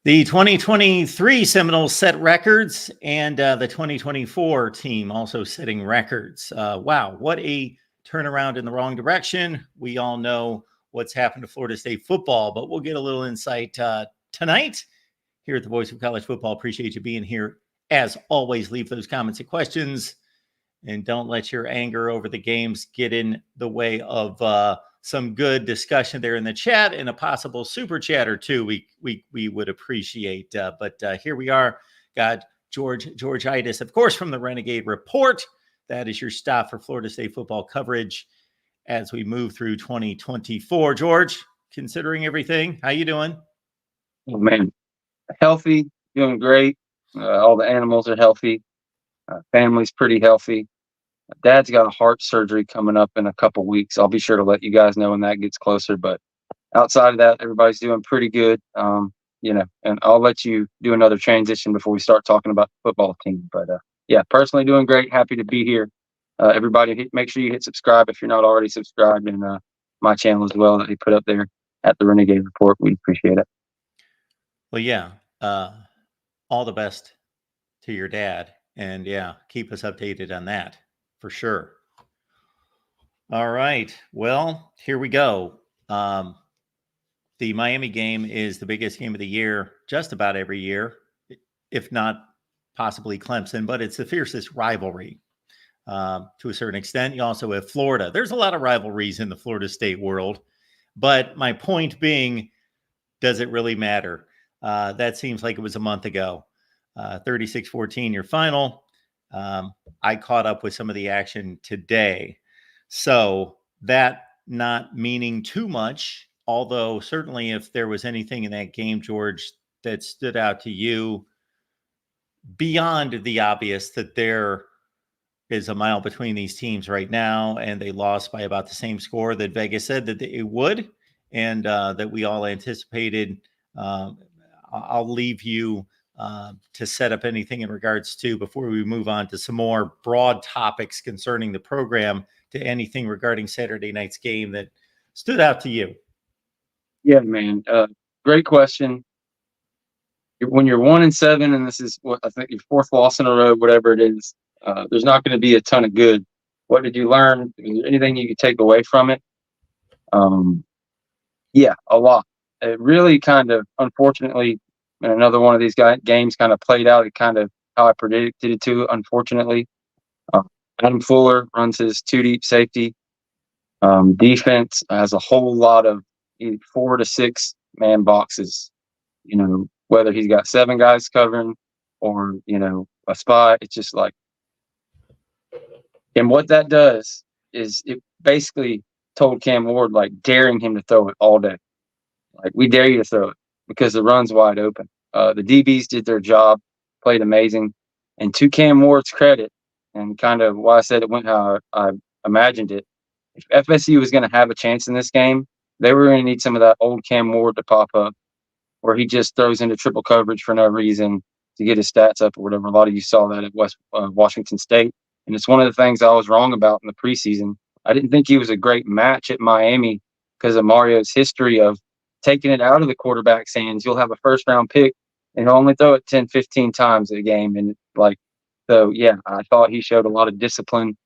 The 2023 Seminoles set records, and the 2024 team also setting records. Wow, what a turnaround in the wrong direction. We all know what's happened to Florida State football, but we'll get a little insight tonight here at the Voice of College Football. Appreciate you being here. As always, leave those comments and questions, and don't let your anger over the games get in the way of some good discussion there in the chat, and a possible super chat or two we would appreciate. But here we are. Got Georgitis, of course, from the Renegade Report. That is your stop for Florida State football coverage as we move through 2024. George, considering everything, how you doing? Oh, man. Healthy, doing great. All the animals are healthy. Family's pretty healthy. Dad's got a heart surgery coming up in a couple weeks. I'll be sure to let you guys know when that gets closer. But outside of that, everybody's doing pretty good. And I'll let you do another transition before we start talking about the football team. But yeah, personally doing great. Happy to be here. Everybody, make sure you hit subscribe if you're not already subscribed, and my channel as well that he put up there at the Renegade Report. We'd appreciate it. Well, yeah. All the best to your dad. And yeah, keep us updated on that. For sure. All right. Well, here we go. The Miami game is the biggest game of the year, just about every year, if not possibly Clemson, but it's the fiercest rivalry to a certain extent. You also have Florida. There's a lot of rivalries in the Florida State world, but my point being, does it really matter? That seems like it was a month ago. 36-14, your final. I caught up with some of the action today. So that not meaning too much, although certainly if there was anything in that game, George, that stood out to you beyond the obvious that there is a mile between these teams right now, and they lost by about the same score that Vegas said that it would, and that we all anticipated. I'll leave you to set up anything in regards to, before we move on to some more broad topics concerning the program, to anything regarding Saturday night's game that stood out to you. Yeah, man. Great question. When you're 1-7, and this is what I think your fourth loss in a row, whatever it is, there's not going to be a ton of good. What did you learn? Is there anything you could take away from it? Yeah, a lot. It really kind of, unfortunately, another one of these games kind of played out kind of how I predicted it to, unfortunately. Adam Fuller runs his two deep safety. Defense has a whole lot of 4 to 6 man boxes. Whether he's got 7 guys covering or, a spot, it's just like. And what that does is it basically told Cam Ward, like, daring him to throw it all day. Like, we dare you to throw it because the run's wide open. The DBs did their job, played amazing. And to Cam Ward's credit, and kind of why I said it went how I imagined it, if FSU was going to have a chance in this game, they were going to need some of that old Cam Ward to pop up, where he just throws into triple coverage for no reason to get his stats up or whatever. A lot of you saw that at Washington State. And it's one of the things I was wrong about in the preseason. I didn't think he was a great match at Miami because of Mario's history of taking it out of the quarterback's hands. You'll have a first-round pick, and he'll only throw it 10, 15 times a game. And yeah, I thought he showed a lot of discipline.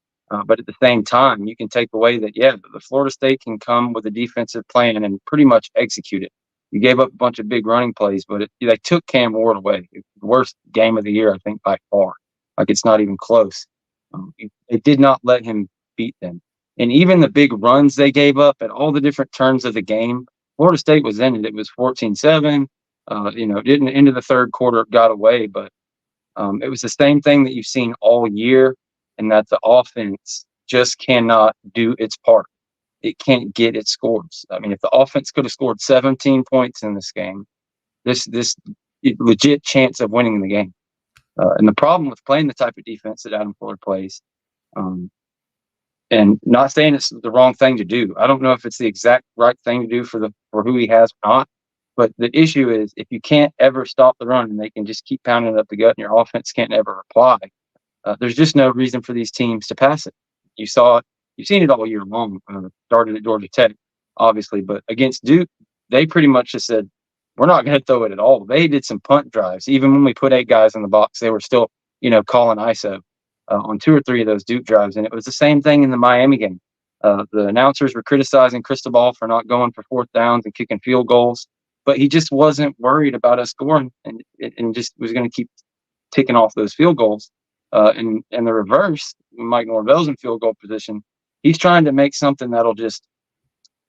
But at the same time, you can take away that, yeah, the Florida State can come with a defensive plan and pretty much execute it. You gave up a bunch of big running plays, but they took Cam Ward away. It was the worst game of the year, I think, by far. Like, it's not even close. They did not let him beat them. And even the big runs they gave up at all the different turns of the game, Florida State was in it. It was 14-7. Didn't into the third quarter, got away, but it was the same thing that you've seen all year, and that the offense just cannot do its part. It can't get its scores. I mean, if the offense could have scored 17 points in this game, this legit chance of winning the game. And the problem with playing the type of defense that Adam Fuller plays, and not saying it's the wrong thing to do. I don't know if it's the exact right thing to do for who he has or not. But the issue is, if you can't ever stop the run and they can just keep pounding it up the gut and your offense can't ever reply, there's just no reason for these teams to pass it. You saw it. You've seen it all year long. Started at Georgia Tech, obviously, but against Duke, they pretty much just said, we're not going to throw it at all. They did some punt drives. Even when we put 8 guys in the box, they were still, calling ISO on 2 or 3 of those Duke drives. And it was the same thing in the Miami game. The announcers were criticizing Cristobal for not going for 4th downs and kicking field goals, but he just wasn't worried about us scoring, and just was going to keep ticking off those field goals. And the reverse, when Mike Norvell's in field goal position, he's trying to make something that'll just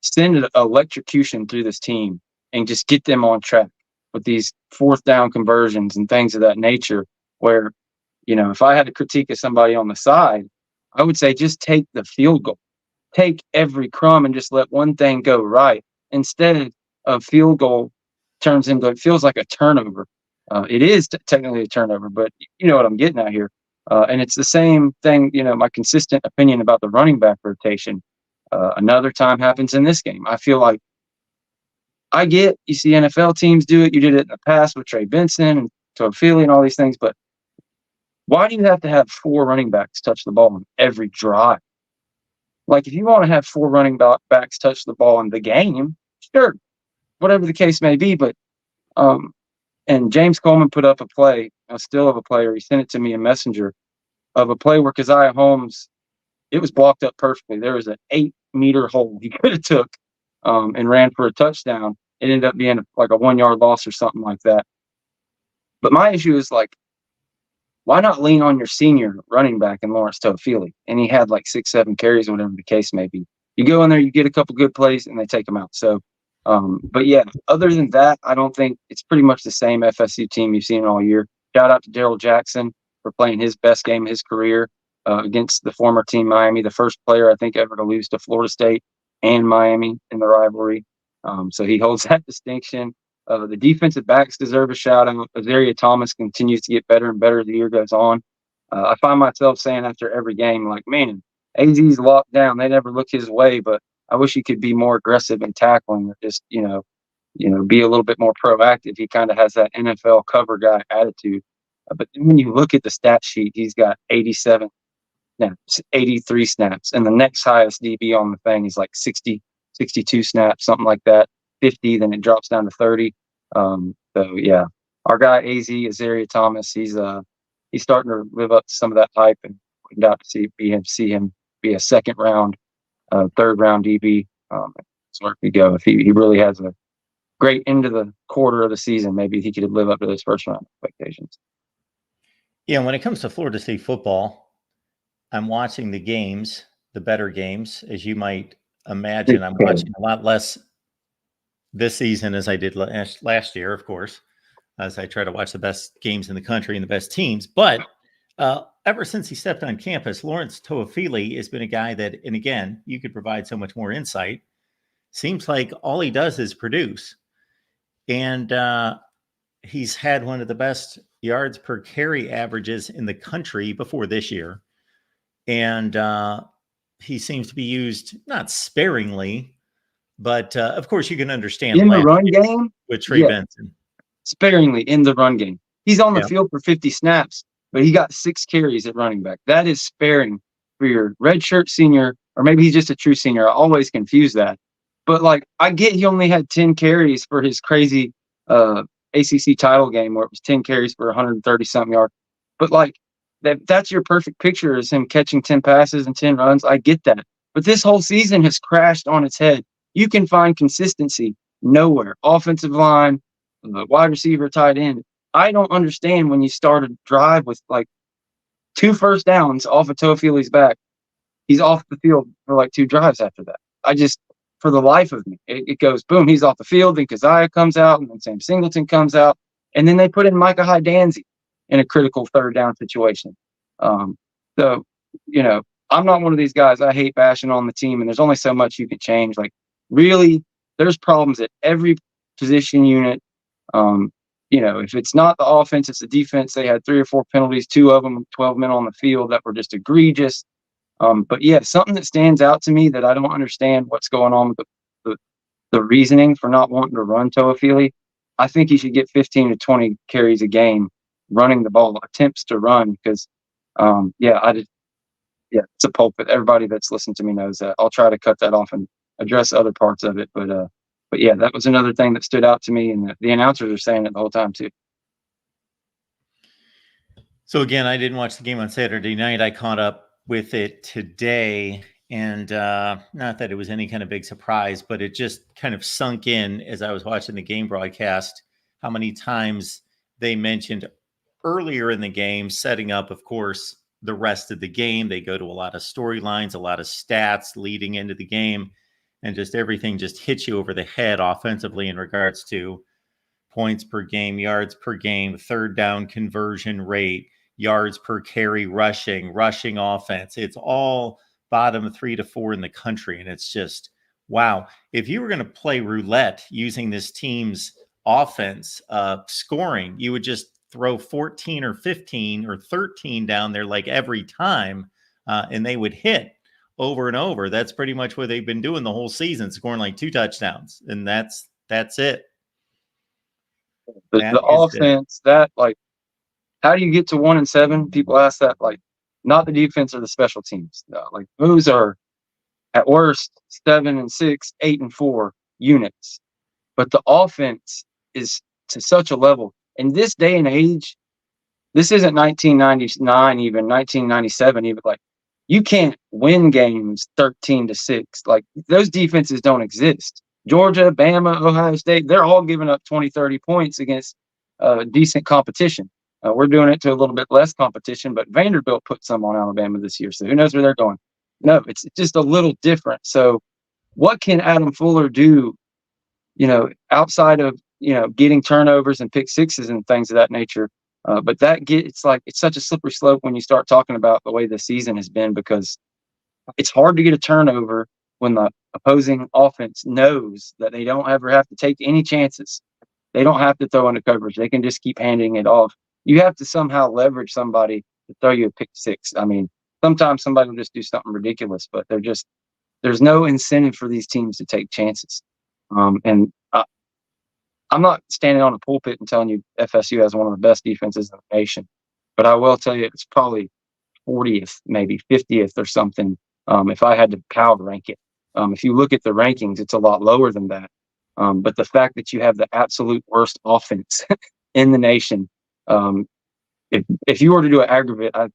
send an electrocution through this team and just get them on track with these 4th down conversions and things of that nature. Where, if I had to critique of somebody on the side, I would say just take the field goal, take every crumb and just let one thing go right. Instead of field goal turns into, it feels like a turnover. It is technically a turnover, but you know what I'm getting at here. And it's the same thing, my consistent opinion about the running back rotation. Another time happens in this game. I feel like I get you see NFL teams do it. You did it in the past with Trey Benson and Toafili and all these things, but why do you have to have 4 running backs touch the ball on every drive? Like, if you want to have 4 running backs touch the ball in the game, sure, whatever the case may be. But and James Coleman put up a play, a still of a player. He sent it to me in Messenger of a play where Keziah Holmes, it was blocked up perfectly. There was an 8-meter hole he could have took and ran for a touchdown. It ended up being like a 1-yard loss or something like that. But my issue is, like, why not lean on your senior running back in Lawrence Toafili? And he had like 6, 7 carries, whatever the case may be. You go in there, you get a couple good plays, and they take them out. So, but yeah, other than that, I don't think it's pretty much the same FSU team you've seen all year. Shout out to Daryl Jackson for playing his best game of his career against the former team Miami, the first player I think ever to lose to Florida State and Miami in the rivalry. So he holds that distinction. The defensive backs deserve a shout out. Azaria Thomas continues to get better and better as the year goes on. I find myself saying after every game, like, man, AZ's locked down. They never look his way, but I wish he could be more aggressive in tackling, or just, be a little bit more proactive. He kind of has that NFL cover guy attitude. But then when you look at the stat sheet, he's got 87 snaps, 83 snaps, and the next highest DB on the thing is like 60, 62 snaps, something like that. 50, then it drops down to 30. So yeah, our guy Azaria Thomas, he's starting to live up to some of that hype, and we got to see him be a 2nd round, 3rd round DB. That's where we go. If he really has a great end of the quarter of the season, maybe he could live up to those 1st round expectations. Yeah, when it comes to Florida State football, I'm watching the games, the better games, as you might imagine. I'm watching a lot less this season as I did last year, of course, as I try to watch the best games in the country and the best teams. But ever since he stepped on campus, Lawrence Toafili has been a guy that, and again, you could provide so much more insight. Seems like all he does is produce. And he's had one of the best yards per carry averages in the country before this year. And he seems to be used not sparingly, but of course you can understand in the run game with Trey Benson. Sparingly in the run game. He's on the field for 50 snaps, but he got 6 carries at running back. That is sparing for your redshirt senior, or maybe he's just a true senior. I always confuse that. But, like, I get he only had 10 carries for his crazy ACC title game where it was 10 carries for 130-something yards. But, like, that's your perfect picture, is him catching 10 passes and 10 runs. I get that. But this whole season has crashed on its head. You can find consistency nowhere. Offensive line, wide receiver, tight end. I don't understand when you start a drive with like 2 first downs off of Toafili's back. He's off the field for like 2 drives after that. I just, for the life of me, it goes boom, he's off the field, then Keziah comes out, and then Sam Singleton comes out, and then they put in Micah Hyde-Danzy in a critical 3rd down situation. So, I'm not one of these guys. I hate bashing on the team, and there's only so much you can change. Like, really, there's problems at every position unit. If it's not the offense, it's the defense. They had 3 or 4 penalties, 2 of them, 12 men on the field, that were just egregious. But yeah, something that stands out to me that I don't understand what's going on with the reasoning for not wanting to run Toafili. I think he should get 15 to 20 carries a game running the ball, attempts to run, because it's a pulpit. Everybody that's listened to me knows that. I'll try to cut that off and address other parts of it, but But yeah, that was another thing that stood out to me, and the announcers are saying it the whole time too. So again, I didn't watch the game on Saturday night. I caught up with it today, and not that it was any kind of big surprise, but it just kind of sunk in as I was watching the game broadcast how many times they mentioned earlier in the game, setting up, of course, the rest of the game. They go to a lot of storylines, a lot of stats leading into the game, and just everything just hits you over the head offensively in regards to points per game, yards per game, third down conversion rate, yards per carry rushing offense. It's all bottom 3 to 4 in the country. And it's just, wow. If you were going to play roulette using this team's offense scoring, you would just throw 14 or 15 or 13 down there like every time, and they would hit over and over. That's pretty much what they've been doing the whole season, scoring like 2 touchdowns. And that's it. The offense, that, like, how do you get to 1-7? People ask that, like, not the defense or the special teams. Like, those are at worst 7-6, 8-4 units. But the offense is to such a level. In this day and age, this isn't 1999, even 1997, even. Like, you can't win games 13-6. Like, those defenses don't exist. Georgia, Bama, Ohio State, they're all giving up 20, 30 points against decent competition. We're doing it to a little bit less competition, but Vanderbilt put some on Alabama this year, so who knows where they're going. No, it's just a little different. So what can Adam Fuller do, outside of, getting turnovers and pick sixes and things of that nature? But it's such a slippery slope when you start talking about the way the season has been, because it's hard to get a turnover when the opposing offense knows that they don't ever have to take any chances. They don't have to throw into coverage. They can just keep handing it off. You have to somehow leverage somebody to throw you a pick six. I mean, sometimes somebody will just do something ridiculous, but there's no incentive for these teams to take chances. And I'm not standing on a pulpit and telling you FSU has one of the best defenses in the nation, but I will tell you it's probably 40th, maybe 50th or something, if I had to power rank it. If you look at the rankings, it's a lot lower than that. But the fact that you have the absolute worst offense in the nation, if you were to do an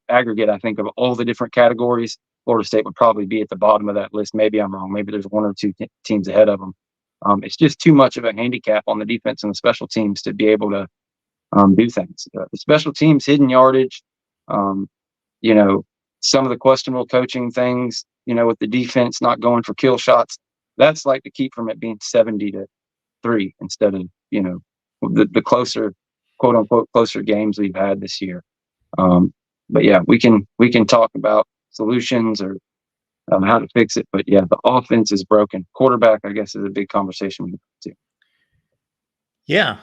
aggregate, I think, of all the different categories, Florida State would probably be at the bottom of that list. Maybe I'm wrong. Maybe there's one or two teams ahead of them. It's just too much of a handicap on the defense and the special teams to be able to do things. The special teams, hidden yardage, some of the questionable coaching things, with the defense not going for kill shots. That's like to keep from it being 70-3 instead of, the closer, quote unquote, closer games we've had this year. But yeah, we can talk about solutions or how to fix it. But yeah, the offense is broken. Quarterback, I guess, is a big conversation we have to. Yeah,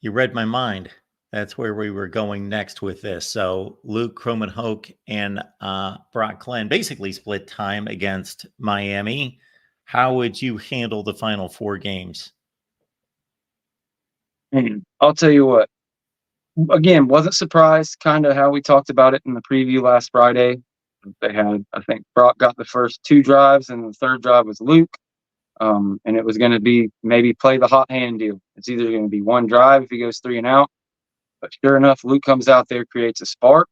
you read my mind. That's where we were going next with this. So Luke Kromenhoek and Brock Glenn basically split time against Miami. How would you handle the final 4 games? I'll tell you what. Again, wasn't surprised, kind of how we talked about it in the preview last Friday. They had, I think, Brock got the first 2 drives, and the third drive was Luke. And it was going to be maybe play the hot hand deal. It's either going to be one drive if he goes 3 and out. But sure enough, Luke comes out there, creates a spark,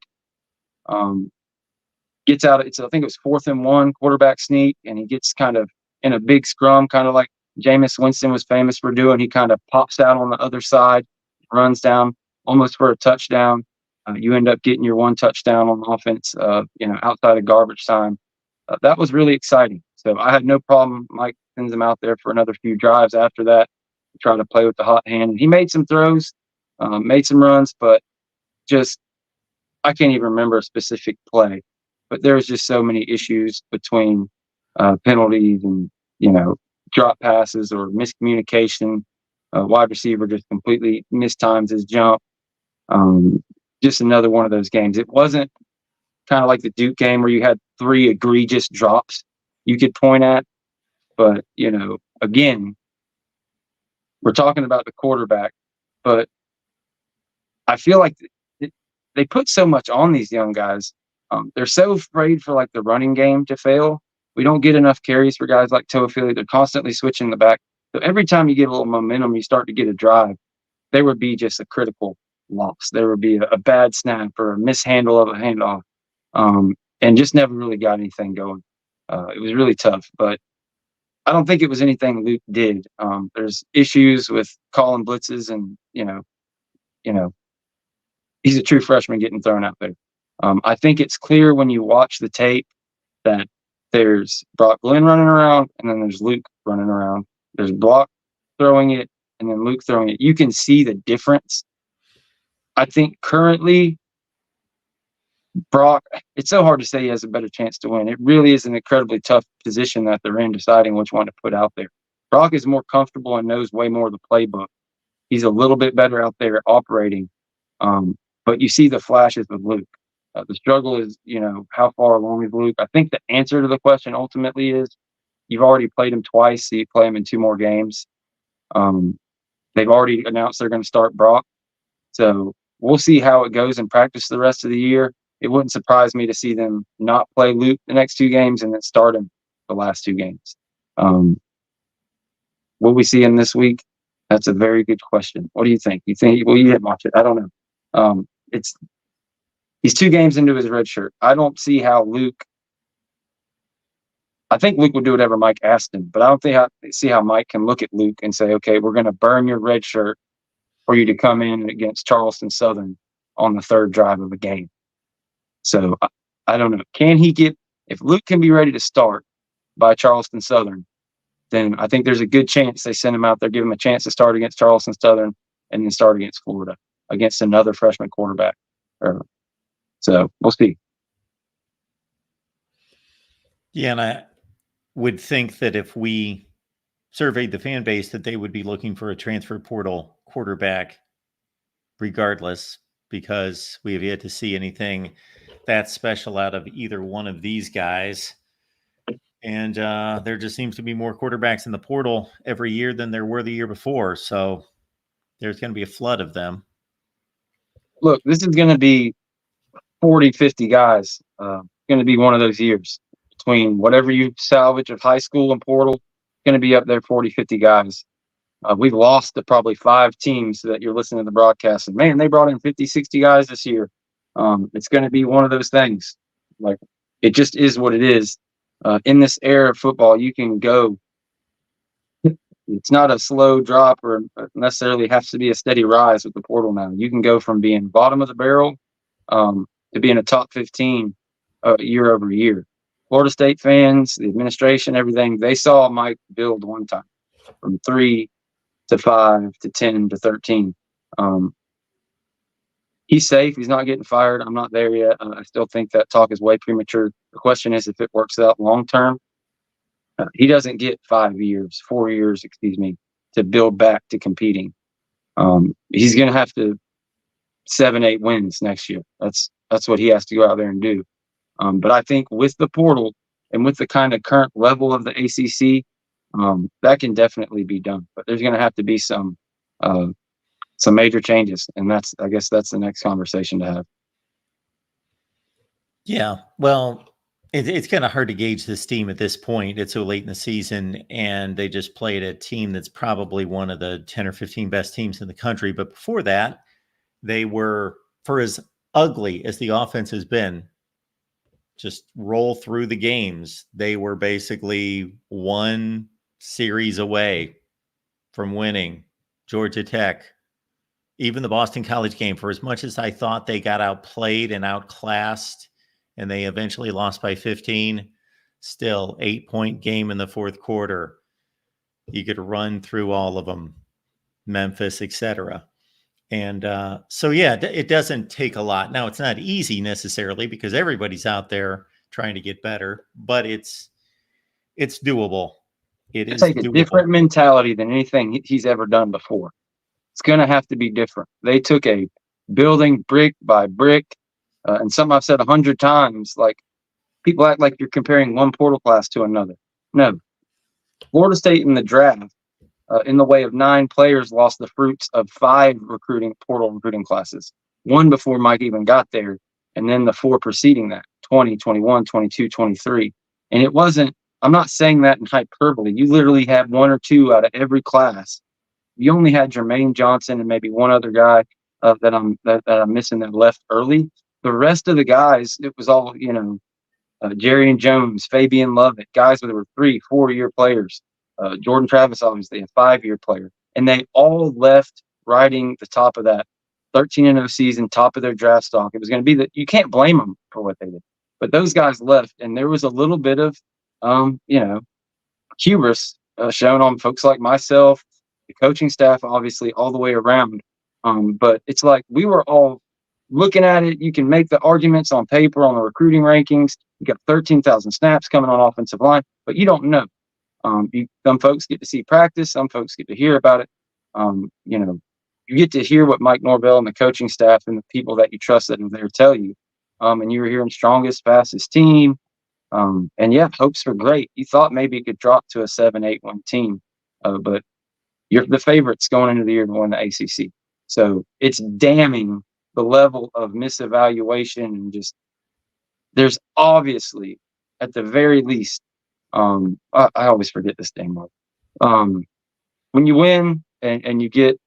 gets out. I think it was 4th and 1, quarterback sneak, and he gets kind of in a big scrum, kind of like Jameis Winston was famous for doing. He kind of pops out on the other side, runs down almost for a touchdown. You end up getting your 1 touchdown on offense, outside of garbage time. That was really exciting. So I had no problem. Mike sends him out there for another few drives after that to try to play with the hot hand. He made some throws, made some runs, but just I can't even remember a specific play. But there was just so many issues between penalties and, drop passes or miscommunication. Wide receiver just completely mistimes his jump. Just another one of those games. It wasn't kind of like the Duke game where you had 3 egregious drops you could point at. But, again, we're talking about the quarterback, but I feel like they put so much on these young guys. They're so afraid for like the running game to fail. We don't get enough carries for guys like Toafili. They're constantly switching the back. So every time you get a little momentum, you start to get a drive, there would be just a critical loss. There would be a bad snap or a mishandle of a handoff, and just never really got anything going. It was really tough, but I don't think it was anything Luke did. There's issues with calling blitzes, and you know, he's a true freshman getting thrown out there. I think it's clear when you watch the tape that there's Brock Glenn running around, and then there's Luke running around. There's Brock throwing it, and then Luke throwing it. You can see the difference. I think currently Brock, it's so hard to say he has a better chance to win. It really is an incredibly tough position that they're in, deciding which one to put out there. Brock is more comfortable and knows way more of the playbook. He's a little bit better out there at operating, but you see the flashes with Luke. The struggle is, how far along is Luke? I think the answer to the question ultimately is you've already played him twice, so you play him in 2 more games. They've already announced they're going to start Brock. So we'll see how it goes in practice the rest of the year. It wouldn't surprise me to see them not play Luke the next 2 games and then start him the last 2 games. Will we see him this week? That's a very good question. What do you think? You didn't watch it. I don't know. He's 2 games into his red shirt. I don't see how I think Luke would do whatever Mike asked him, but I don't see how Mike can look at Luke and say, okay, we're going to burn your red shirt for you to come in against Charleston Southern on the 3rd drive of a game. So I don't know. If Luke can be ready to start by Charleston Southern, then I think there's a good chance they send him out there, give him a chance to start against Charleston Southern, and then start against Florida, against another freshman quarterback. So we'll see. Yeah, and I would think that if we surveyed the fan base, that they would be looking for a transfer portal quarterback regardless, because we have yet to see anything that special out of either one of these guys. And there just seems to be more quarterbacks in the portal every year than there were the year before. So there's going to be a flood of them. Look, this is going to be 40, 50 guys. Going to be one of those years between whatever you salvage of high school and portal, going to be up there 40, 50 guys. We've lost to probably 5 teams that you're listening to the broadcast, and man, they brought in 50, 60 guys this year. It's going to be one of those things. Like, it just is what it is. In this era of football, you can go. It's not a slow drop or necessarily has to be a steady rise with the portal now. You can go from being bottom of the barrel to being a top 15 year over year. Florida State fans, the administration, everything, they saw Mike build one time from 3 to 5 to 10 to 13. He's safe. He's not getting fired. I'm not there yet. I still think that talk is way premature. The question is if it works out long term. He doesn't get 4 years, to build back to competing. He's going to have to 7, 8 wins next year. That's what he has to go out there and do. But I think with the portal and with the kind of current level of the ACC, that can definitely be done. But there's going to have to be some major changes, and I guess that's the next conversation to have. Yeah, well, it's kind of hard to gauge this team at this point. It's so late in the season, and they just played a team that's probably one of the 10 or 15 best teams in the country. But before that, they were, for as ugly as the offense has been, just roll through the games. They were basically 1 series away from winning. Georgia Tech, even the Boston College game, for as much as I thought they got outplayed and outclassed, and they eventually lost by 15, still 8-point game in the 4th quarter. You could run through all of them, Memphis, etc. And so, yeah, it doesn't take a lot. Now, it's not easy necessarily because everybody's out there trying to get better, but it's doable. It's like a different mentality than anything he's ever done before. It's going to have to be different. They took a building brick by brick, and something I've said 100 times, like, people act like you're comparing one portal class to another. No. Florida State in the draft, in the way of 9 players, lost the fruits of 5 portal recruiting classes. 1 before Mike even got there, and then the 4 preceding that, 20, 21, 22, 23. And it wasn't I'm not saying that in hyperbole. You literally had one or two out of every class. You only had Jermaine Johnson and maybe one other guy that I'm missing that left early. The rest of the guys, it was all, Jerry and Jones, Fabian Lovett, guys that were 3-4 year players. Jordan Travis, obviously, a 5 year player. And they all left riding the top of that 13-0 season, top of their draft stock. It was going to be that you can't blame them for what they did. But those guys left, and there was a little bit of, hubris shown on folks like myself, the coaching staff, obviously, all the way around. But it's like we were all looking at it. You can make the arguments on paper on the recruiting rankings. You got 13,000 snaps coming on offensive line, but you don't know. Some folks get to see practice. Some folks get to hear about it. You get to hear what Mike Norvell and the coaching staff and the people that you trust that are there tell you. And you were hearing strongest, fastest team. And yeah, hopes were great. You thought maybe it could drop to a 7-8-1 team, but you're the favorites going into the year to win the ACC. So it's damning the level of misevaluation and just there's obviously, at the very least, I always forget this damn word. When you win and you get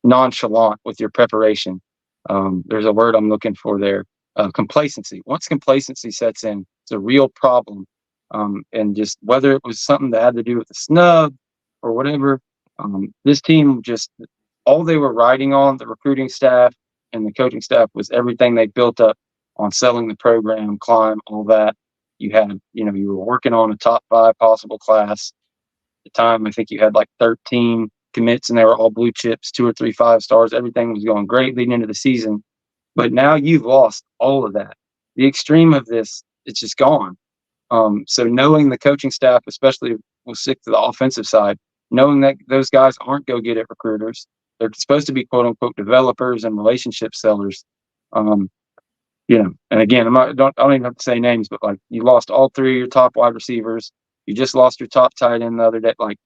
nonchalant with your preparation, there's a word I'm looking for there. Complacency. Once complacency sets in, it's a real problem. And just whether it was something that had to do with the snub or whatever, this team just all they were riding on, the recruiting staff and the coaching staff, was everything they built up on selling the program, climb, all that. You had, you were working on a top 5 possible class. At the time, I think you had like 13 commits and they were all blue chips, 2 or 3 5-stars. Everything was going great leading into the season. But now you've lost all of that. The extreme of this, it's just gone. So knowing the coaching staff, especially we'll stick to the offensive side, knowing that those guys aren't go-get-it recruiters, they're supposed to be quote-unquote developers and relationship sellers. And again, I don't even have to say names, but like you lost all 3 of your top wide receivers. You just lost your top tight end the other day. Like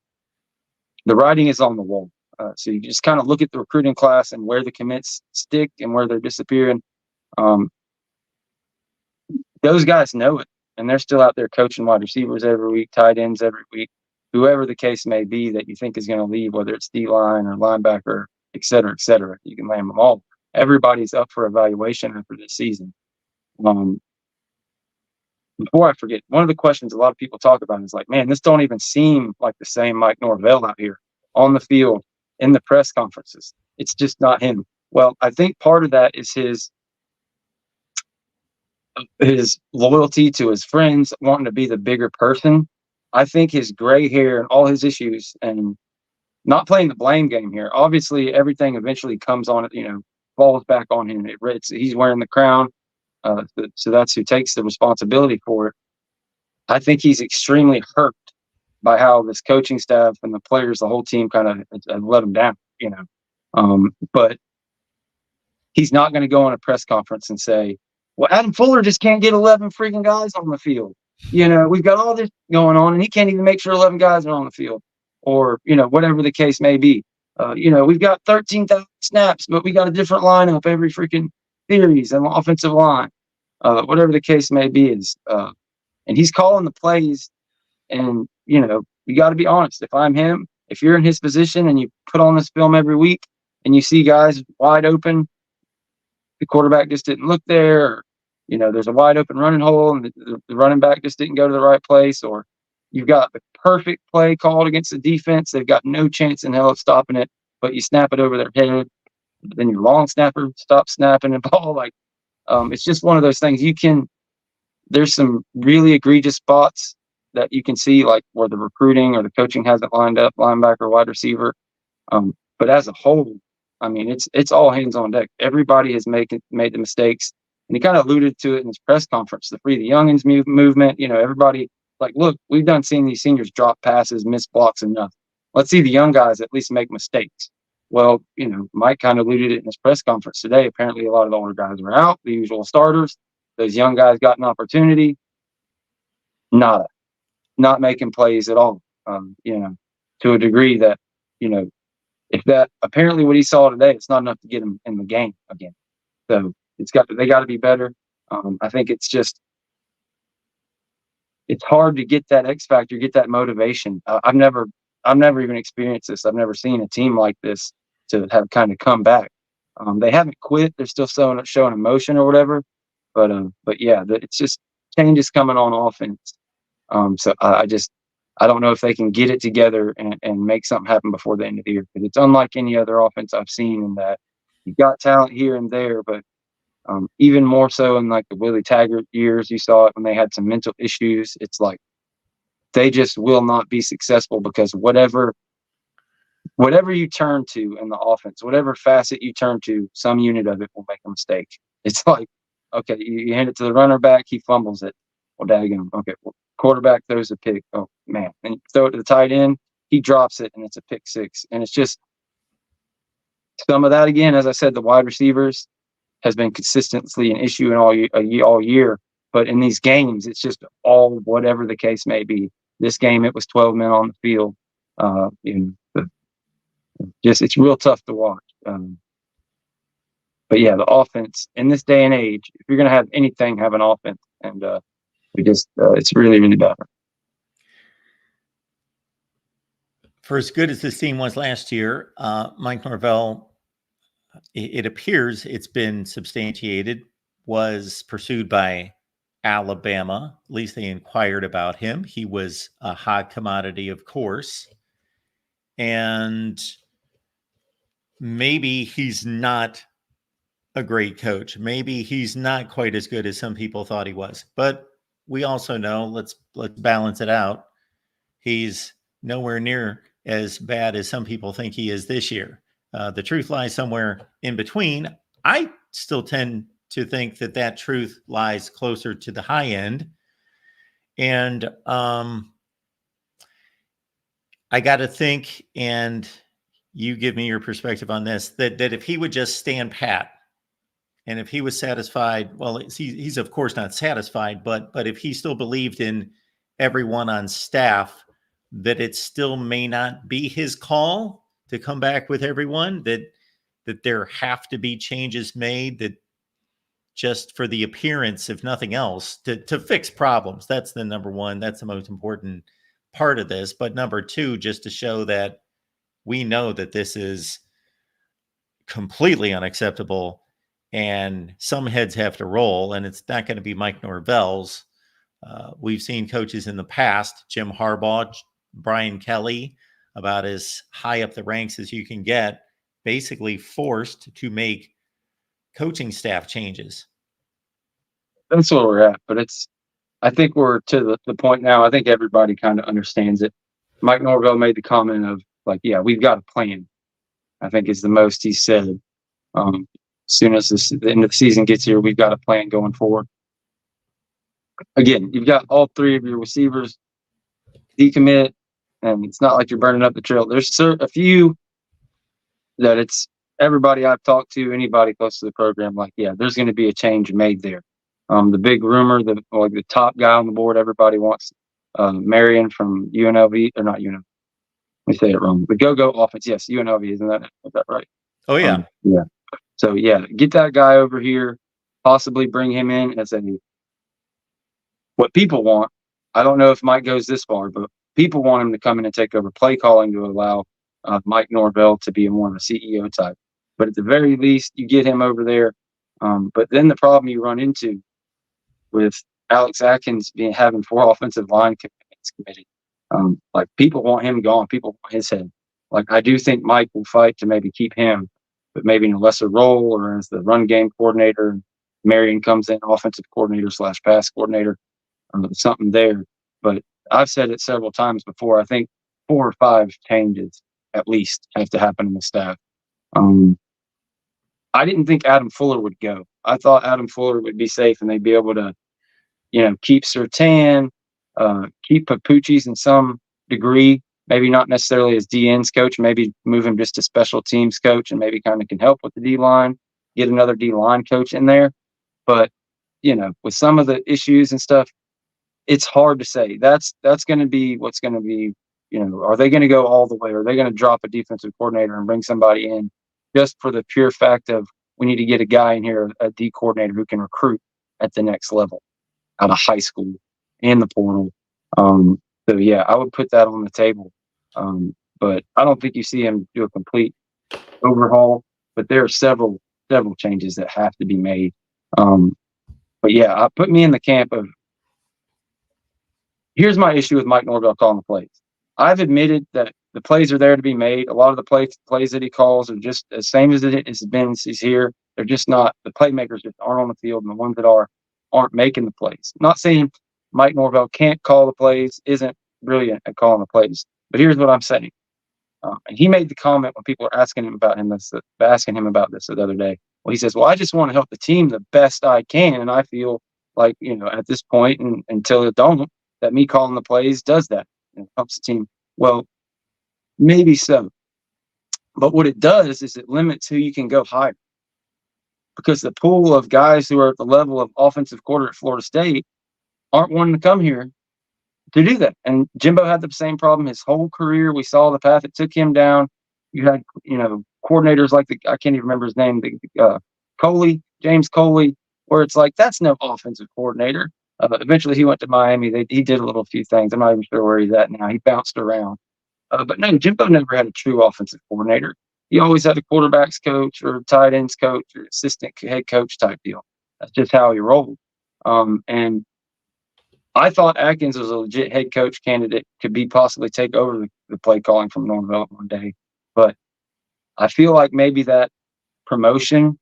the writing is on the wall. So you just kind of look at the recruiting class and where the commits stick and where they're disappearing. Those guys know it, and they're still out there coaching wide receivers every week, tight ends every week, whoever the case may be that you think is going to leave, whether it's D-line or linebacker, et cetera, et cetera. You can name them all. Everybody's up for evaluation after this season. Before I forget, one of the questions a lot of people talk about is like, man, this don't even seem like the same Mike Norvell out here on the field in the press conferences. It's just not him. Well, I think part of that is his loyalty to his friends, wanting to be the bigger person. I think his gray hair and all his issues, and not playing the blame game here. Obviously, everything eventually comes on it, falls back on him. He's wearing the crown. So that's who takes the responsibility for it. I think he's extremely hurt by how this coaching staff and the players, the whole team kind of let him down, but he's not going to go on a press conference and say, well, Adam Fuller just can't get 11 freaking guys on the field. We've got all this going on and he can't even make sure 11 guys are on the field, or, whatever the case may be. We've got 13,000 snaps, but we got a different lineup every freaking series and offensive line, whatever the case may be is, and he's calling the plays. And, you got to be honest. If I'm him, if you're in his position and you put on this film every week and you see guys wide open, the quarterback just didn't look there, or, there's a wide open running hole and the running back just didn't go to the right place, or you've got the perfect play called against the defense. They've got no chance in hell of stopping it, but you snap it over their head. Then your long snapper stops snapping the ball. Like, it's just one of those things there's some really egregious spots that you can see, like where the recruiting or the coaching hasn't lined up, linebacker, wide receiver. But as a whole, I mean, it's all hands on deck. Everybody has made the mistakes, and he kind of alluded to it in his press conference. The Free the Youngins movement. Everybody like, look, we've done seen these seniors drop passes, miss blocks enough. Let's see the young guys at least make mistakes. Well, Mike kind of alluded it in his press conference today. Apparently, a lot of the older guys were out, the usual starters. Those young guys got an opportunity. Not making plays at all. To a degree that, if that apparently what he saw today, it's not enough to get him in the game again. So they got to be better. I think it's just it's hard to get that X factor, get that motivation. I've never even experienced this. I've never seen a team like this to have kind of come back. They haven't quit. They're still showing emotion or whatever. But yeah, it's just changes coming on offense. So I don't know if they can get it together and make something happen before the end of the year, because it's unlike any other offense I've seen in that you got talent here and there, but even more so in like the Willie Taggart years, you saw it when they had some mental issues. It's like they just will not be successful because whatever you turn to in the offense, whatever facet you turn to, some unit of it will make a mistake. It's like, okay, you hand it to the runner back, he fumbles it. Well, daggone. Okay, well, quarterback throws a pick. Oh man, and you throw it to the tight end, he drops it, and it's a pick six. And it's just some of that again. As I said, the wide receivers has been consistently an issue in all year. But in these games, it's just all whatever the case may be. This game, it was 12 men on the field. It's real tough to watch. But yeah, the offense in this day and age, if you're going to have anything, have an offense, and it's really, really bad. For as good as this team was last year, Mike Norvell, it appears it's been substantiated, was pursued by Alabama. At least they inquired about him. He was a hot commodity, of course. And maybe he's not a great coach. Maybe he's not quite as good as some people thought he was. But we also know, let's balance it out, he's nowhere near as bad as some people think he is this year. The truth lies somewhere in between. I still tend to think that truth lies closer to the high end. And I got to think, and you give me your perspective on this, that if he would just stand pat, and if he was satisfied, well, he's of course not satisfied, but if he still believed in everyone on staff, that it still may not be his call to come back with everyone, that there have to be changes made, that just for the appearance, if nothing else, to fix problems. That's the number one. That's the most important part of this. But number two, just to show that we know that this is completely unacceptable and some heads have to roll, and it's not going to be Mike Norvell's. We've seen coaches in the past, Jim Harbaugh, Brian Kelly, about as high up the ranks as you can get, basically forced to make coaching staff changes. That's where we're at. But I think we're to the point now. I think everybody kind of understands it. Mike Norvell made the comment of like, yeah, we've got a plan. I think is the most he said. As soon as the end of the season gets here, we've got a plan going forward. Again, you've got all three of your receivers decommit, and it's not like you're burning up the trail. There's a few that it's everybody I've talked to, anybody close to the program, like, yeah, there's going to be a change made there. The big rumor, the top guy on the board, everybody wants Marion from UNLV, or not UNLV. Let me say it wrong. The go-go offense, yes, UNLV, is that right? Oh yeah, yeah. So yeah, get that guy over here. Possibly bring him in as what people want. I don't know if Mike goes this far, but people want him to come in and take over play calling to allow Mike Norvell to be more of a CEO type. But at the very least, you get him over there. But then the problem you run into with Alex Atkins having 4 offensive line committed, like people want him gone. People want his head. Like I do think Mike will fight to maybe keep him, but maybe in a lesser role or as the run game coordinator. Marion comes in, offensive coordinator / pass coordinator, something there. But I've said it several times before. I think 4 or 5 changes at least have to happen in the staff. I didn't think Adam Fuller would go. I thought Adam Fuller would be safe and they'd be able to, keep Surtain, keep Papucci's in some degree, maybe not necessarily as DN's coach, maybe move him just to special teams coach and maybe kind of can help with the D-line, get another D-line coach in there. But, with some of the issues and stuff, it's hard to say. That's going to be what's going to be, are they going to go all the way? Are they going to drop a defensive coordinator and bring somebody in just for the pure fact of we need to get a guy in here, a D coordinator who can recruit at the next level out of high school and the portal. So yeah, I would put that on the table. But I don't think you see him do a complete overhaul. But there are several changes that have to be made. But yeah, put me in the camp of, here's my issue with Mike Norvell calling the plays. I've admitted that the plays are there to be made. A lot of the plays that he calls are just the same as it has been since he's here. They're just not, the playmakers just aren't on the field, and the ones that aren't making the plays. Not saying Mike Norvell can't call the plays, isn't brilliant at calling the plays. But here's what I'm saying. And he made the comment when people are asking him about this the other day. Well, he says, "Well, I just want to help the team the best I can, and I feel like, at this point and until it don't, that me calling the plays does that and helps the team." Well, maybe so, but what it does is it limits who you can go hire, because the pool of guys who are at the level of offensive coordinator at Florida State aren't wanting to come here to do that. And Jimbo had the same problem his whole career. We saw the path it took him down. You had, coordinators like I can't even remember his name, James Coley, where it's like, that's no offensive coordinator. Eventually he went to Miami. He did a few things. I'm not even sure where he's at now. He bounced around. But no, Jimbo never had a true offensive coordinator. He always had a quarterbacks coach or tight ends coach or assistant head coach type deal. That's just how he rolled. And I thought Atkins was a legit head coach candidate, could possibly take over the play calling from Norvell one day. But I feel like maybe that promotion,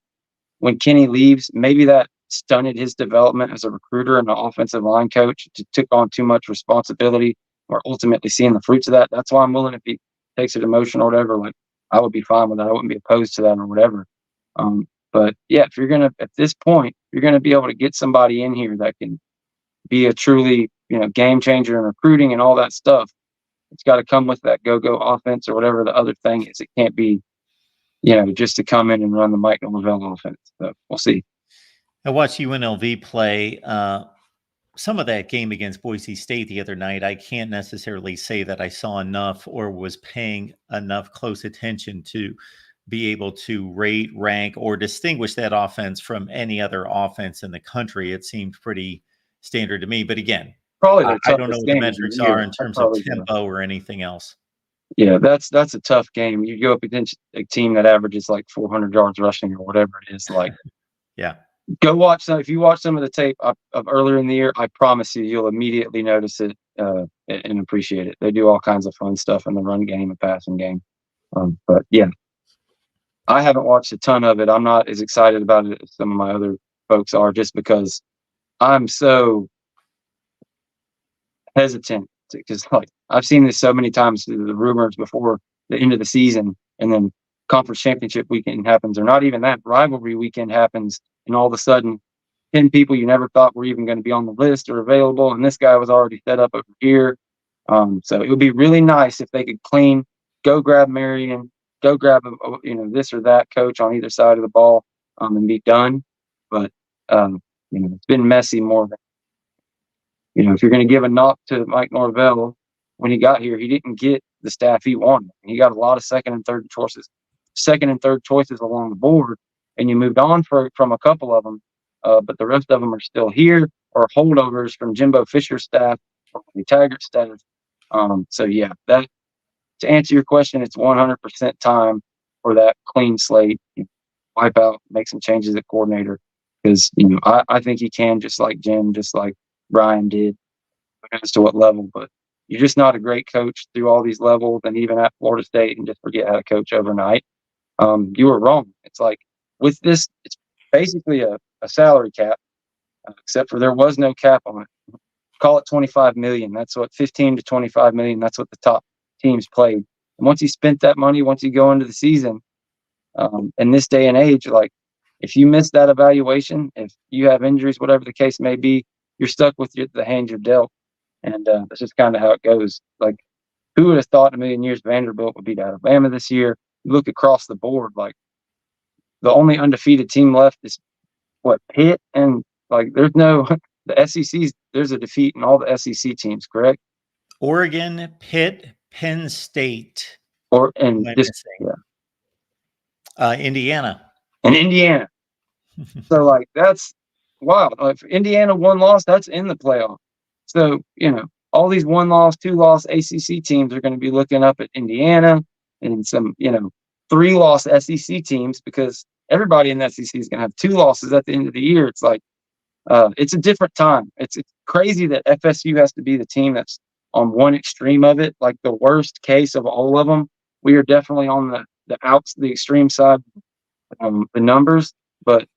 when Kenny leaves, maybe that stunted his development as a recruiter and an offensive line coach. Took on too much responsibility. We're ultimately seeing the fruits of that. That's why I'm willing, if he takes a demotion or whatever, like, I would be fine with that. I wouldn't be opposed to that or whatever. But yeah, at this point, you're gonna be able to get somebody in here that can be a truly, game changer in recruiting and all that stuff. It's got to come with that go offense or whatever the other thing is. It can't be, just to come in and run the Mike Norvell offense. So we'll see. I watched UNLV play some of that game against Boise State the other night. I can't necessarily say that I saw enough or was paying enough close attention to be able to rate, rank, or distinguish that offense from any other offense in the country. It seemed pretty standard to me. But again, probably I don't know what the metrics are in terms of tempo or anything else. Yeah, that's a tough game. You go up against a team that averages like 400 yards rushing or whatever it is. Like, yeah, go watch some. If you watch some of the tape of earlier in the year, I promise you'll immediately notice it and appreciate it. They do all kinds of fun stuff in the run game and passing game. But yeah, I haven't watched a ton of it. I'm not as excited about it as some of my other folks are, just because I'm so hesitant, because like I've seen this so many times through the rumors before the end of the season, and then conference championship weekend happens, or not even that, rivalry weekend happens, and all of a sudden 10 people you never thought were even going to be on the list are available, and this guy was already set up over here. So it would be really nice if they could go grab Marion, go grab this or that coach on either side of the ball, and be done. But it's been messy more than, if you're going to give a knock to Mike Norvell, when he got here, he didn't get the staff he wanted. He got a lot of second and third choices along the board, and you moved on from a couple of them, but the rest of them are still here, or holdovers from Jimbo Fisher's staff or Taggart staff. So yeah, that, to answer your question, it's 100% time for that clean slate, wipe out, make some changes at coordinator, because I think he can, just like Jim, just like Brian did, as to what level. But you're just not a great coach through all these levels, and even at Florida State, and just forget how to coach overnight. You were wrong. It's like, with this, it's basically a salary cap, except for there was no cap on it. Call it 25 million. That's what 15 to 25 million. That's what the top teams played. And once you spent that money, once you go into the season, in this day and age, like, if you miss that evaluation, if you have injuries, whatever the case may be, you're stuck with the hand you're dealt. And that's just kind of how it goes. Like, who would have thought in a million years Vanderbilt would beat Alabama this year? You look across the board, like, the only undefeated team left is Pitt, and like, there's no the SEC's. There's a defeat in all the SEC teams, correct? Oregon, Pitt, Penn State, Indiana, and Indiana. So like, that's wild. If Indiana one loss, that's in the playoff. So, all these 1-loss, 2-loss ACC teams are going to be looking up at Indiana and some, 3-loss SEC teams, because everybody in the SEC is going to have 2 losses at the end of the year. It's like, it's a different time. It's crazy that FSU has to be the team that's on one extreme of it, like the worst case of all of them. We are definitely on the extreme side, the numbers, but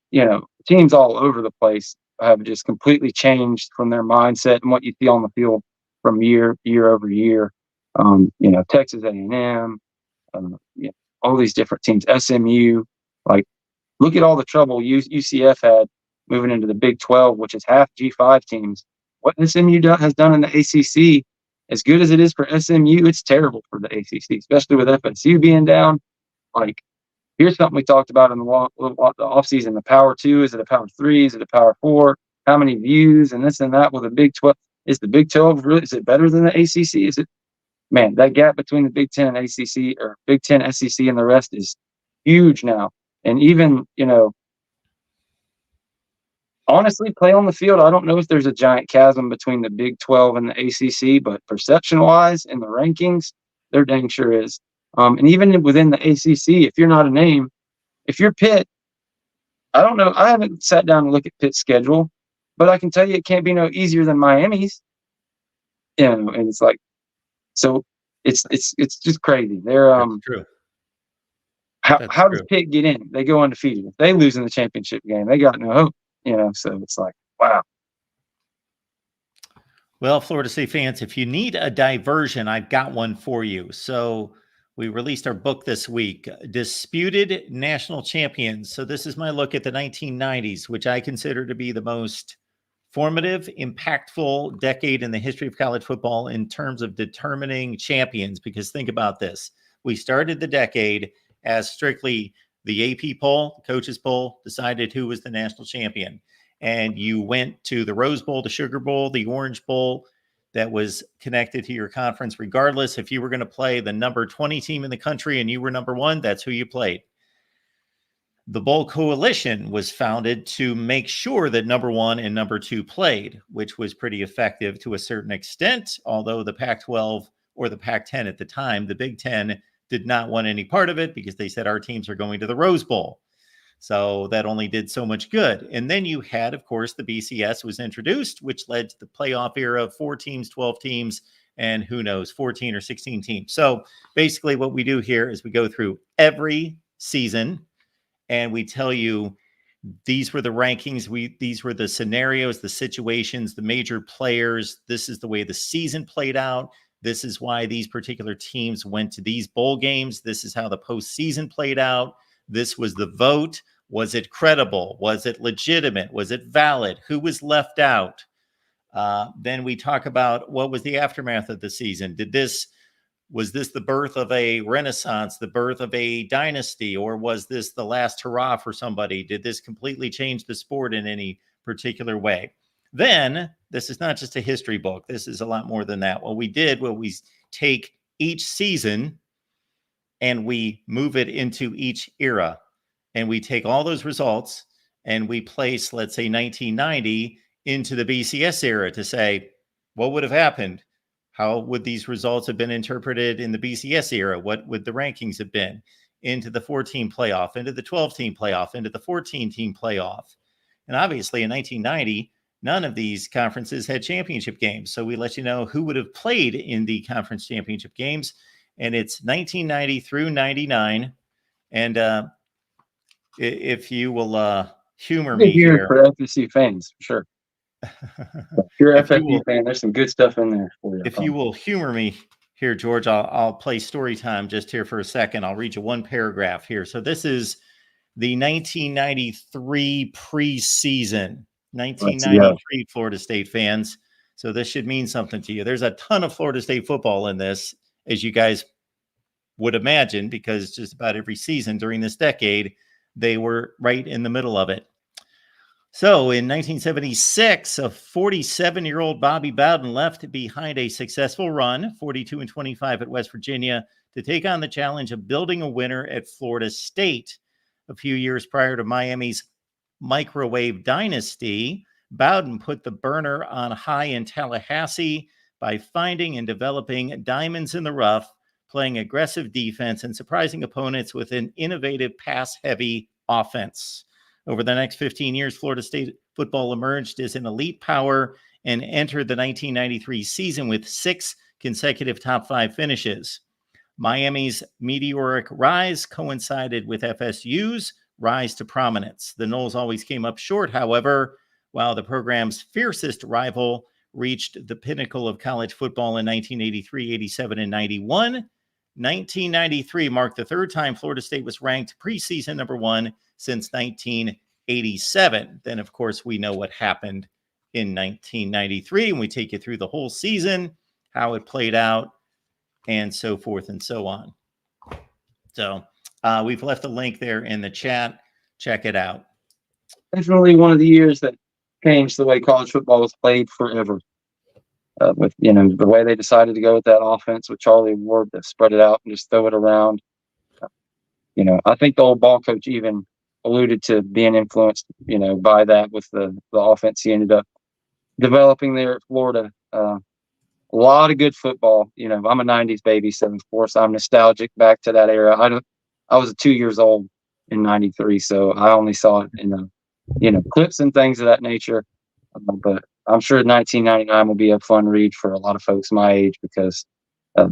teams all over the place have just completely changed from their mindset and what you see on the field from year over year. Texas A&M, all these different teams, SMU, like, look at all the trouble UCF had moving into the Big 12, which is half G5 teams. What SMU has done in the ACC, as good as it is for SMU, it's terrible for the ACC, especially with FSU being down. Like, here's something we talked about in the offseason: the Power 2, is it a Power 3, is it a Power 4? How many views and this and that with the Big 12? Is the Big 12 really? Is it better than the ACC? Is it? Man, that gap between the Big 10 and ACC, or Big 10, SEC, and the rest is huge now. And even, honestly, play on the field, I don't know if there's a giant chasm between the Big 12 and the ACC, but perception-wise in the rankings, there dang sure is. And even within the ACC, if you're not a name, if you're Pitt, I don't know. I haven't sat down and looked at Pitt's schedule, but I can tell you it can't be no easier than Miami's. And it's like, so it's just crazy. They're That's true. That's how does true. Pitt get in? They go undefeated. If they lose in the championship game, they got no hope. So it's like, wow. Well, Florida State fans, if you need a diversion, I've got one for you. So we released our book this week, Disputed National Champions. So this is my look at the 1990s, which I consider to be the most formative, impactful decade in the history of college football in terms of determining champions. Because think about this. We started the decade as strictly the AP poll, the coaches poll, decided who was the national champion. And you went to the Rose Bowl, the Sugar Bowl, the Orange Bowl that was connected to your conference. Regardless, if you were going to play the number 20 team in the country and you were number 1, that's who you played. The Bowl Coalition was founded to make sure that number 1 and number 2 played, which was pretty effective to a certain extent, although the Pac-12 or the Pac-10 at the time, the Big Ten, did not want any part of it because they said our teams are going to the Rose Bowl. So that only did so much good. And then you had, of course, the BCS was introduced, which led to the playoff era of 4 teams, 12 teams, and who knows, 14 or 16 teams. So basically what we do here is we go through every season and we tell you these were the rankings. These were the scenarios, the situations, the major players. This is the way the season played out. This is why these particular teams went to these bowl games. This is how the postseason played out. This was the vote. Was it credible? Was it legitimate? Was it valid? Who was left out? Then we talk about what was the aftermath of the season. Was this the birth of a renaissance, the birth of a dynasty, or was this the last hurrah for somebody? Did this completely change the sport in any particular way? Then, this is not just a history book. This is a lot more than that. What we take each season and we move it into each era. And we take all those results and we place, let's say, 1990 into the BCS era to say, what would have happened? How would these results have been interpreted in the BCS era? What would the rankings have been? Into the 14 playoff, into the 12-team playoff, into the 14-team playoff. And obviously in 1990, none of these conferences had championship games. So we let you know who would have played in the conference championship games. And it's 1990 through 99. And if you will humor me Here here. for FSU fans, for sure. If you're an If you FSU will, fan, there's some good stuff in there for you. if you will humor me here, George, I'll play story time just here for a second. I'll read you one paragraph here. So this is the 1993 preseason, 1993 Florida State fans. So this should mean something to you. There's a ton of Florida State football in this, as you guys would imagine, because just about every season during this decade, they were right in the middle of it. So in 1976, a 47-year-old Bobby Bowden left behind a successful run, 42-25 at West Virginia, to take on the challenge of building a winner at Florida State. A few years prior to Miami's microwave dynasty, Bowden put the burner on high in Tallahassee by finding and developing diamonds in the rough, playing aggressive defense, and surprising opponents with an innovative pass-heavy offense. Over the next 15 years, Florida State football emerged as an elite power and entered the 1993 season with 6 consecutive top 5 finishes. Miami's meteoric rise coincided with FSU's rise to prominence. The Noles always came up short, however, while the program's fiercest rival reached the pinnacle of college football in 1983, 87, and 91. 1993 marked the third time Florida State was ranked preseason number 1 since 1987. Then, of course, we know what happened in 1993, and we take you through the whole season, how it played out, and so forth and so on. So we've left a link there in the chat. Check it out. Definitely one of the years that changed the way college football was played forever. With the way they decided to go with that offense with Charlie Ward, to spread it out and just throw it around. I think the old ball coach even alluded to being influenced, by that with the offense he ended up developing there at Florida. A lot of good football. I'm a '90s baby, so of course I'm nostalgic back to that era. I was 2 years old in '93, so I only saw it in clips and things of that nature. But I'm sure 1999 will be a fun read for a lot of folks my age, because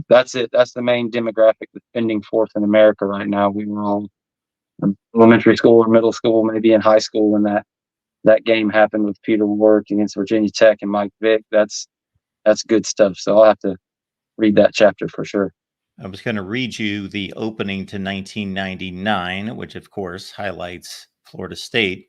that's it. That's the main demographic that's spending forth in America right now. We were all in elementary school or middle school, maybe in high school, when that game happened with Peter Warwick against Virginia Tech and Mike Vick. That's good stuff. So I'll have to read that chapter for sure. I was going to read you the opening to 1999, which of course highlights Florida State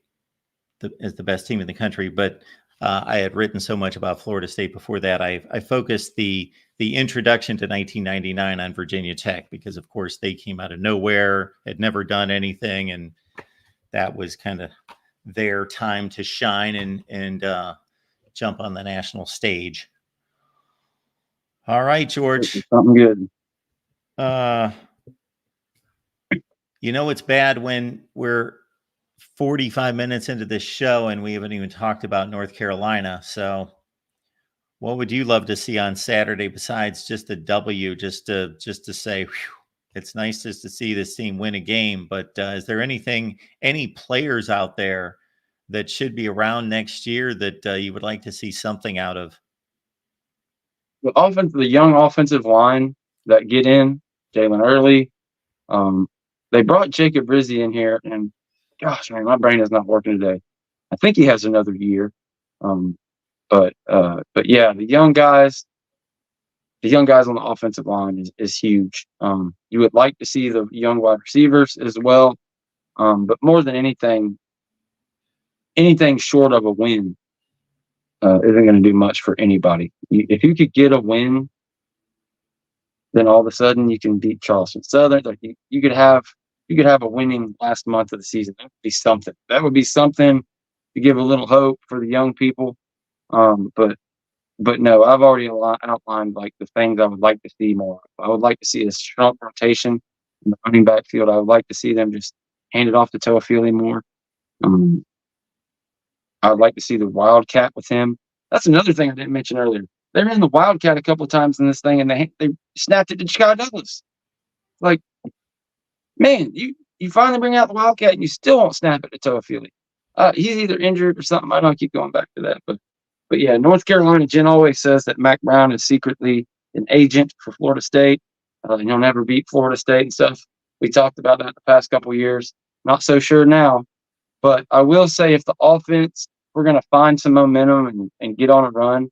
as the best team in the country. But I had written so much about Florida State before that. I focused the introduction to 1999 on Virginia Tech, because of course they came out of nowhere, had never done anything, and that was kind of their time to shine and jump on the national stage. All right, George. Something good. It's bad when we're 45 minutes into this show and we haven't even talked about North Carolina. So what would you love to see on Saturday besides just a W, just to say, whew, it's nice just to see this team win a game? But is there any players out there that should be around next year that you would like to see something out of? The young offensive line that get in, Jalen Early. They brought Jacob Rizzi in here, and gosh, man, my brain is not working today. I think he has another year. But yeah, the young guys on the offensive line is huge. You would like to see the young wide receivers as well. But more than anything short of a win isn't going to do much for anybody. If you could get a win, then all of a sudden you can beat Charleston Southern. Like you could have a winning last month of the season. That would be something. That would be something to give a little hope for the young people. But no, I've already outlined like the things I would like to see more. I would like to see a strong rotation in the running back field. I would like to see them just hand it off to Toafili more. I would like to see the Wildcat with him. That's another thing I didn't mention earlier. They ran the Wildcat a couple of times in this thing, and they snapped it to Chicago Douglas. Like, man, you finally bring out the Wildcat, and you still won't snap it to Toafili. He's either injured or something. I don't keep going back to that, but yeah, North Carolina. Jen always says that Mac Brown is secretly an agent for Florida State. He'll never beat Florida State and stuff. We talked about that the past couple of years. Not so sure now, but I will say if the offense, we're going to find some momentum and get on a run,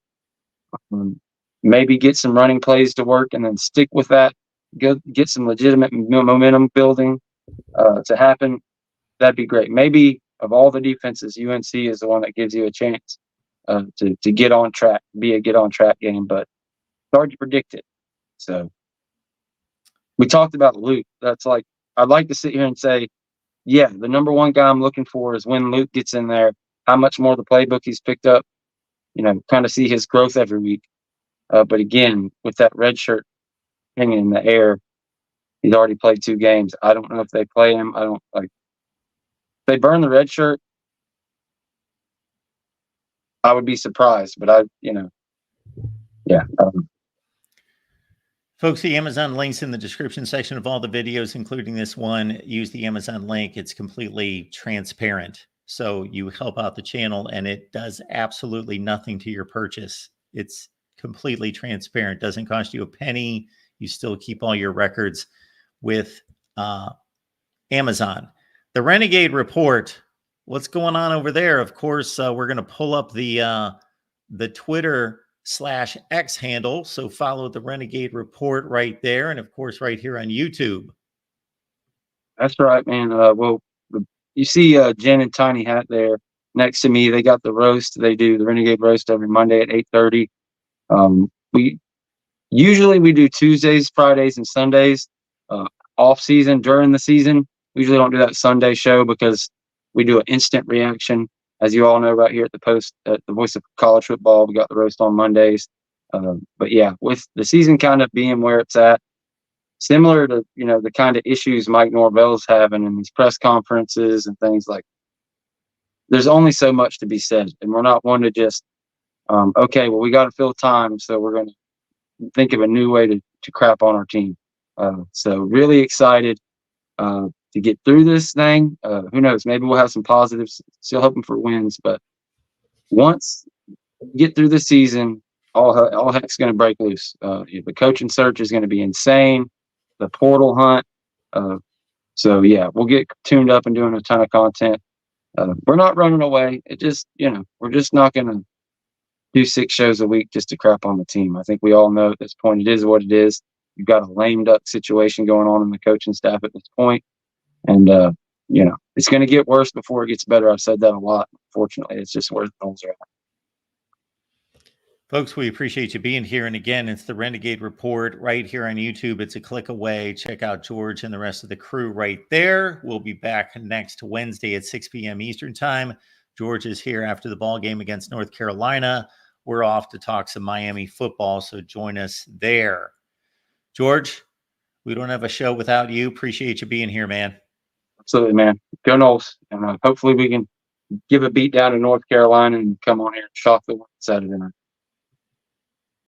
maybe get some running plays to work and then stick with that, get some legitimate momentum building to happen, that'd be great. Maybe of all the defenses, UNC is the one that gives you a chance to get on track, be a get on track game, but it's hard to predict it. So we talked about Luke. That's like, I'd like to sit here and say, yeah, the number one guy I'm looking for is when Luke gets in there, how much more the playbook he's picked up, kind of see his growth every week. But again, with that red shirt hanging in the air, he's already played 2 games. I don't know if they play him. I don't like. If they burn the red shirt, I would be surprised, but yeah. Folks, the Amazon link's in the description section of all the videos, including this one. Use the Amazon link. It's completely transparent. So you help out the channel, and it does absolutely nothing to your purchase. It's completely transparent. Doesn't cost you a penny. You still keep all your records with Amazon. The Renegade Report. What's going on over there? Of course, we're going to pull up the Twitter/X handle. So follow the Renegade Report right there. And of course, right here on YouTube. That's right, man. Well, you see Jen and Tiny Hat there next to me. They got the roast. They do the Renegade Roast every Monday at 8:30. We usually we do Tuesdays, Fridays, and Sundays. Off season, during the season, we usually don't do that Sunday show because we do an instant reaction. As you all know, right here at the Post, at the Voice of College Football, we got the roast on Mondays. But yeah, with the season kind of being where it's at, similar to the kind of issues Mike Norvell's having in these press conferences and things like, there's only so much to be said, and we're not one to just okay, well, we got to fill time, so we're going to think of a new way to crap on our team. So really excited to get through this thing. Who knows? Maybe we'll have some positives. Still hoping for wins, but once we get through the season, all heck's going to break loose. The coaching search is going to be insane. The portal hunt. So yeah, we'll get tuned up and doing a ton of content. We're not running away. It just we're just not going to do 6 shows a week just to crap on the team. I think we all know at this point it is what it is. You've got a lame duck situation going on in the coaching staff at this point, and it's going to get worse before it gets better. I've said that a lot. Fortunately, it's just where the Noles are at. Folks, we appreciate you being here. And again, it's the Renegade Report right here on YouTube. It's a click away. Check out George and the rest of the crew right there. We'll be back next Wednesday at 6 p.m. Eastern time. George is here after the ball game against North Carolina. We're off to talk some Miami football, so join us there. George, we don't have a show without you. Appreciate you being here, man. Absolutely, man. Go Noles. And hopefully we can give a beat down to North Carolina and come on here and shock the world Saturday night.